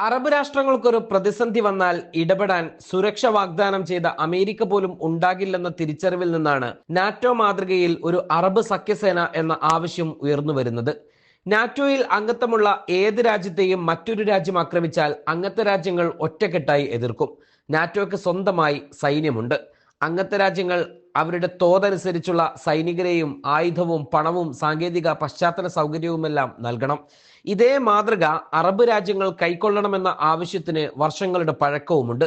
Arab രാഷ്ട്രങ്ങൾക്കൊരു പ്രതിസന്ധി വന്നാൽ ഇടപെടാൻ സുരക്ഷ വാഗ്ദാനം ചെയ്ത അമേരിക്ക പോലും ഉണ്ടാകില്ലെന്ന തിരിച്ചറിവിൽ നിന്നാണ് നാറ്റോ മാതൃകയിൽ ഒരു അറബ് സഖ്യസേന എന്ന ആവശ്യം ഉയർന്നു വരുന്നത്. നാറ്റോയിൽ അംഗത്വമുള്ള ഏത് രാജ്യത്തെയും മറ്റൊരു രാജ്യം ആക്രമിച്ചാൽ അംഗത്വ രാജ്യങ്ങൾ ഒറ്റക്കെട്ടായി എതിർക്കും. നാറ്റോയ്ക്ക് സ്വന്തമായി സൈന്യമുണ്ട്. അംഗത്വ രാജ്യങ്ങൾ അവരുടെ തോതനുസരിച്ചുള്ള സൈനികരെയും ആയുധവും പണവും സാങ്കേതിക പശ്ചാത്തല സൗകര്യവുമെല്ലാം നൽകണം. ഇതേ മാതൃക അറബ് രാജ്യങ്ങൾ കൈക്കൊള്ളണമെന്ന ആവശ്യത്തിന് വർഷങ്ങളുടെ പഴക്കവുമുണ്ട്.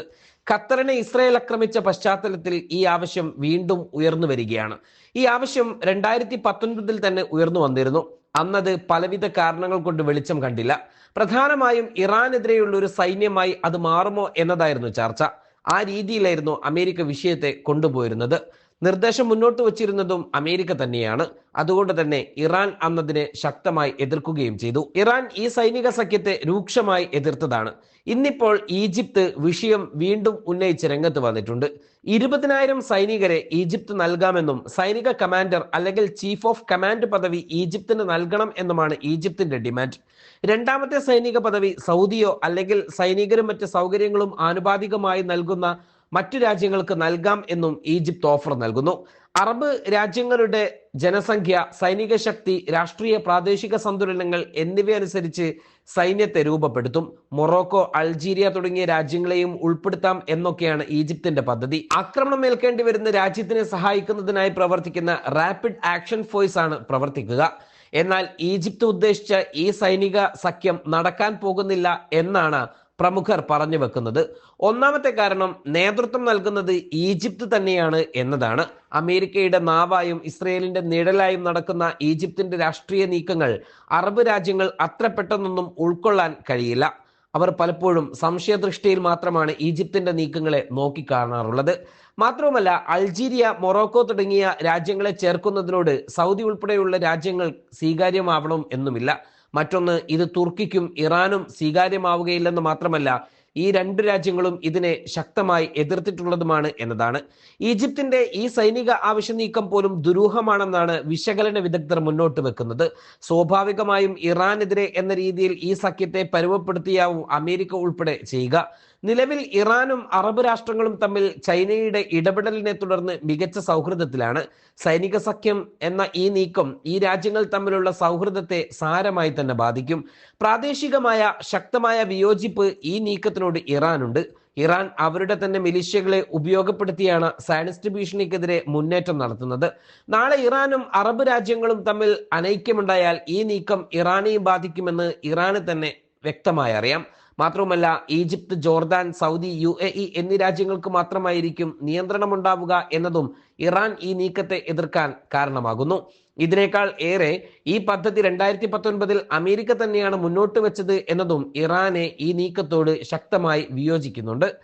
ഖത്തറിനെ ഇസ്രായേൽ ആക്രമിച്ച പശ്ചാത്തലത്തിൽ ഈ ആവശ്യം വീണ്ടും ഉയർന്നു വരികയാണ്. ഈ ആവശ്യം 2019 തന്നെ ഉയർന്നു വന്നിരുന്നു. അന്നത് പലവിധ കാരണങ്ങൾ കൊണ്ട് വെളിച്ചം കണ്ടില്ല. പ്രധാനമായും ഇറാനെതിരെയുള്ള ഒരു സൈന്യമായി അത് മാറുമോ എന്നതായിരുന്നു ചർച്ച. ആ രീതിയിലായിരുന്നു അമേരിക്ക വിഷയത്തെ കൊണ്ടുപോയിരുന്നത്. നിർദ്ദേശം മുന്നോട്ട് വച്ചിരുന്നതും അമേരിക്ക തന്നെയാണ്. അതുകൊണ്ട് തന്നെ ഇറാൻ അന്നതിനെ ശക്തമായി എതിർക്കുകയും ചെയ്തു. ഇറാൻ ഈ സൈനിക സഖ്യത്തെ രൂക്ഷമായി എതിർത്തതാണ്. ഇന്നിപ്പോൾ ഈജിപ്ത് വിഷയം വീണ്ടും ഉന്നയിച്ച് രംഗത്ത് വന്നിട്ടുണ്ട്. 20,000 സൈനികരെ ഈജിപ്ത് നൽകാമെന്നും സൈനിക കമാൻഡർ അല്ലെങ്കിൽ ചീഫ് ഓഫ് കമാൻഡ് പദവി ഈജിപ്തിന് നൽകണം എന്നുമാണ് ഈജിപ്തിന്റെ ഡിമാൻഡ്. രണ്ടാമത്തെ സൈനിക പദവി സൗദിയോ അല്ലെങ്കിൽ സൈനികരും മറ്റ് സൗകര്യങ്ങളും ആനുപാതികമായി നൽകുന്ന മറ്റു രാജ്യങ്ങൾക്ക് നൽകാം എന്നും ഈജിപ്ത് ഓഫർ നൽകുന്നു. അറബ് രാജ്യങ്ങളുടെ ജനസംഖ്യ, സൈനിക ശക്തി, രാഷ്ട്രീയ പ്രാദേശിക സന്തുലനങ്ങൾ എന്നിവയനുസരിച്ച് സൈന്യത്തെ രൂപപ്പെടുത്തും. മൊറോക്കോ, അൾജീരിയ തുടങ്ങിയ രാജ്യങ്ങളെയും ഉൾപ്പെടുത്താം എന്നൊക്കെയാണ് ഈജിപ്തിന്റെ പദ്ധതി. ആക്രമണം ഏൽക്കേണ്ടി വരുന്ന രാജ്യത്തിനെ സഹായിക്കുന്നതിനായി പ്രവർത്തിക്കുന്ന റാപ്പിഡ് ആക്ഷൻ ഫോഴ്സ് ആണ് പ്രവർത്തിക്കുക. എന്നാൽ ഈജിപ്ത് ഉദ്ദേശിച്ച ഈ സൈനിക സഖ്യം നടക്കാൻ പോകുന്നില്ല എന്നാണ് പ്രമുഖർ പറഞ്ഞു വെക്കുന്നത്. ഒന്നാമത്തെ കാരണം നേതൃത്വം നൽകുന്നത് ഈജിപ്ത് തന്നെയാണ് എന്നതാണ്. അമേരിക്കയുടെ നാവായും ഇസ്രയേലിന്റെ നിഴലായും നടക്കുന്ന ഈജിപ്തിന്റെ രാഷ്ട്രീയ നീക്കങ്ങൾ അറബ് രാജ്യങ്ങൾ അത്ര പെട്ടെന്നൊന്നും ഉൾക്കൊള്ളാൻ കഴിയില്ല. അവർ പലപ്പോഴും സംശയദൃഷ്ടിയിൽ മാത്രമാണ് ഈജിപ്തിന്റെ നീക്കങ്ങളെ നോക്കിക്കാണാറുള്ളത്. മാത്രവുമല്ല, അൾജീരിയ, മൊറോക്കോ തുടങ്ങിയ രാജ്യങ്ങളെ ചേർക്കുന്നതിനോട് സൗദി ഉൾപ്പെടെയുള്ള രാജ്യങ്ങൾ സ്വീകാര്യമാവണം എന്നുമില്ല. മറ്റൊന്ന്, ഇത് തുർക്കിക്കും ഇറാനും സ്വീകാര്യമാവുകയില്ലെന്ന് മാത്രമല്ല, ഈ രണ്ട് രാജ്യങ്ങളും ഇതിനെ ശക്തമായി എതിർത്തിട്ടുള്ളതുമാണ് എന്നതാണ്. ഈജിപ്തിന്റെ ഈ സൈനിക ആവശ്യ നീക്കം പോലും ദുരൂഹമാണെന്നാണ് വിശകലന വിദഗ്ധർ മുന്നോട്ട് വെക്കുന്നത്. സ്വാഭാവികമായും ഇറാനെതിരെ എന്ന രീതിയിൽ ഈ സഖ്യത്തെ പരുവപ്പെടുത്തിയാവും അമേരിക്ക ഉൾപ്പെടെ ചെയ്യുക. നിലവിൽ ഇറാനും അറബ് രാഷ്ട്രങ്ങളും തമ്മിൽ ചൈനയുടെ ഇടപെടലിനെ തുടർന്ന് മികച്ച സൗഹൃദത്തിലാണ്. സൈനിക സഖ്യം എന്ന ഈ നീക്കം ഈ രാജ്യങ്ങൾ തമ്മിലുള്ള സൗഹൃദത്തെ സാരമായി തന്നെ ബാധിക്കും. പ്രാദേശികമായ ശക്തമായ വിയോജിപ്പ് ഈ നീക്കത്തിനോട് ഇറാനുണ്ട്. ഇറാൻ അവരുടെ തന്നെ മിലിഷ്യകളെ ഉപയോഗപ്പെടുത്തിയാണ് സയനിസ്റ്റ് ഭീഷണിക്കെതിരെ മുന്നേറ്റം നടത്തുന്നത്. നാളെ ഇറാനും അറബ് രാജ്യങ്ങളും തമ്മിൽ അനൈക്യമുണ്ടായാൽ ഈ നീക്കം ഇറാനെയും ബാധിക്കുമെന്ന് ഇറാന് തന്നെ വ്യക്തമായി അറിയാം. മാത്രവുമല്ല, ഈജിപ്ത്, ജോർദാൻ, സൗദി, UAE എന്നീ രാജ്യങ്ങൾക്ക് മാത്രമായിരിക്കും നിയന്ത്രണമുണ്ടാവുക എന്നതും ഇറാൻ ഈ നീക്കത്തെ എതിർക്കാൻ കാരണമാകുന്നു. ഇതിനേക്കാൾ ഏറെ ഈ പദ്ധതി 2019 അമേരിക്ക തന്നെയാണ് മുന്നോട്ട് വെച്ചത് എന്നതും ഇറാനെ ഈ നീക്കത്തോട് ശക്തമായി വിയോജിക്കുന്നുണ്ട്.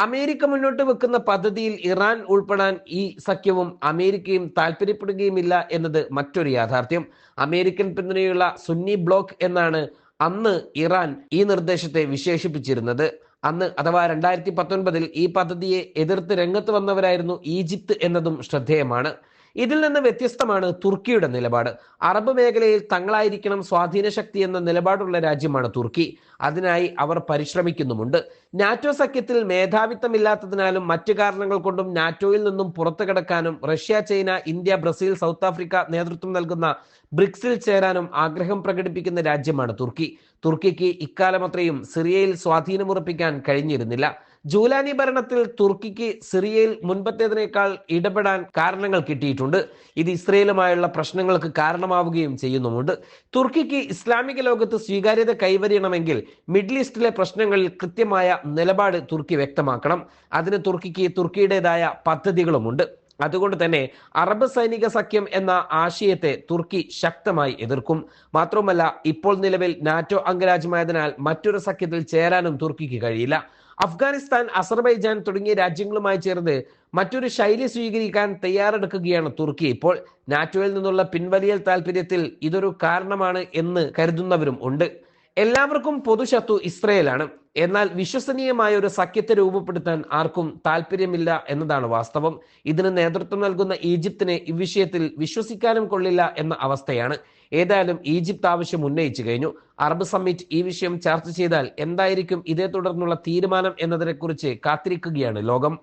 അമേരിക്ക മുന്നോട്ട് വെക്കുന്ന പദ്ധതിയിൽ ഇറാൻ ഉൾപ്പെടാൻ ഈ സഖ്യവും അമേരിക്കയും താല്പര്യപ്പെടുകയുമില്ല എന്നത് മറ്റൊരു യാഥാർത്ഥ്യം. അമേരിക്കൻ പിന്തുണയുള്ള സുന്നി ബ്ലോക്ക് എന്നാണ് അന്ന് ഇറാൻ ഈ നിർദ്ദേശത്തെ വിശേഷിപ്പിച്ചിരുന്നത്. അന്ന് അഥവാ 2019 ഈ പദ്ധതിയെ എതിർത്ത് രംഗത്ത് വന്നവരായിരുന്നു ഈജിപ്ത് എന്നതും ശ്രദ്ധേയമാണ്. ഇതിൽ നിന്ന് വ്യത്യസ്തമാണ് തുർക്കിയുടെ നിലപാട്. അറബ് മേഖലയിൽ തങ്ങളായിരിക്കണം സ്വാധീന ശക്തി എന്ന നിലപാടുള്ള രാജ്യമാണ് തുർക്കി. അതിനായി അവർ പരിശ്രമിക്കുന്നുമുണ്ട്. നാറ്റോ സഖ്യത്തിൽ മേധാവിത്വമില്ലാത്തതിനാലും മറ്റു കാരണങ്ങൾ കൊണ്ടും നാറ്റോയിൽ നിന്നും പുറത്തു കടക്കാനും Russia, China, India, Brazil, South Africa നേതൃത്വം നൽകുന്ന ബ്രിക്സിൽ ചേരാനും ആഗ്രഹം പ്രകടിപ്പിക്കുന്ന രാജ്യമാണ് തുർക്കി. തുർക്കിക്ക് ഇക്കാലമത്രയും സിറിയയിൽ സ്വാധീനമുറപ്പിക്കാൻ കഴിഞ്ഞിരുന്നില്ല. ജൂലാനി ഭരണത്തിൽ തുർക്കിക്ക് സിറിയയിൽ മുൻപത്തേതിനേക്കാൾ ഇടപെടാൻ കാരണങ്ങൾ കിട്ടിയിട്ടുണ്ട്. ഇത് ഇസ്രയേലുമായുള്ള പ്രശ്നങ്ങൾക്ക് കാരണമാവുകയും ചെയ്യുന്നുമുണ്ട്. തുർക്കിക്ക് ഇസ്ലാമിക ലോകത്ത് സ്വീകാര്യത കൈവരിയണമെങ്കിൽ മിഡിൽ ഈസ്റ്റിലെ പ്രശ്നങ്ങളിൽ കൃത്യമായ നിലപാട് തുർക്കി വ്യക്തമാക്കണം. അതിന് തുർക്കിക്ക് തുർക്കിയുടേതായ പദ്ധതികളുമുണ്ട്. അതുകൊണ്ട് തന്നെ അറബ് സൈനിക സഖ്യം എന്ന ആശയത്തെ തുർക്കി ശക്തമായി എതിർക്കും. മാത്രമല്ല, ഇപ്പോൾ നിലവിൽ നാറ്റോ അംഗരാജ്യമായതിനാൽ മറ്റൊരു സഖ്യത്തിൽ ചേരാനും തുർക്കിക്ക് കഴിയില്ല. അഫ്ഗാനിസ്ഥാൻ, അസർബൈജാൻ തുടങ്ങിയ രാജ്യങ്ങളുമായി ചേർന്ന് മറ്റൊരു ശൈലി സ്വീകരിക്കാൻ തയ്യാറെടുക്കുകയാണ് തുർക്കി. ഇപ്പോൾ നാറ്റോയിൽ നിന്നുള്ള പിൻവലിയൽ താല്പര്യത്തിൽ ഇതൊരു കാരണമാണ് എന്ന് കരുതുന്നവരും ഉണ്ട്. എല്ലാവർക്കും പൊതുശത്രു ഇസ്രയേലാണ്. എന്നാൽ വിശ്വസനീയമായ ഒരു സഖ്യത്തെ രൂപപ്പെടുത്താൻ ആർക്കും താല്പര്യമില്ല എന്നതാണ് വാസ്തവം. ഇതിന് നേതൃത്വം നൽകുന്ന ഈജിപ്തിനെ ഇവിഷയത്തിൽ വിശ്വസിക്കാനും കൊള്ളില്ല എന്ന അവസ്ഥയാണ്. ഏതായാലും ഈജിപ്ത് ആവശ്യം ഉന്നയിച്ചു കഴിഞ്ഞു. അറബ് സമ്മിറ്റ് ഈ വിഷയം ചർച്ച ചെയ്താൽ എന്തായിരിക്കും ഇതേ തുടർന്നുള്ള തീരുമാനം എന്നതിനെക്കുറിച്ച് കാത്തിരിക്കുകയാണ് ലോകം.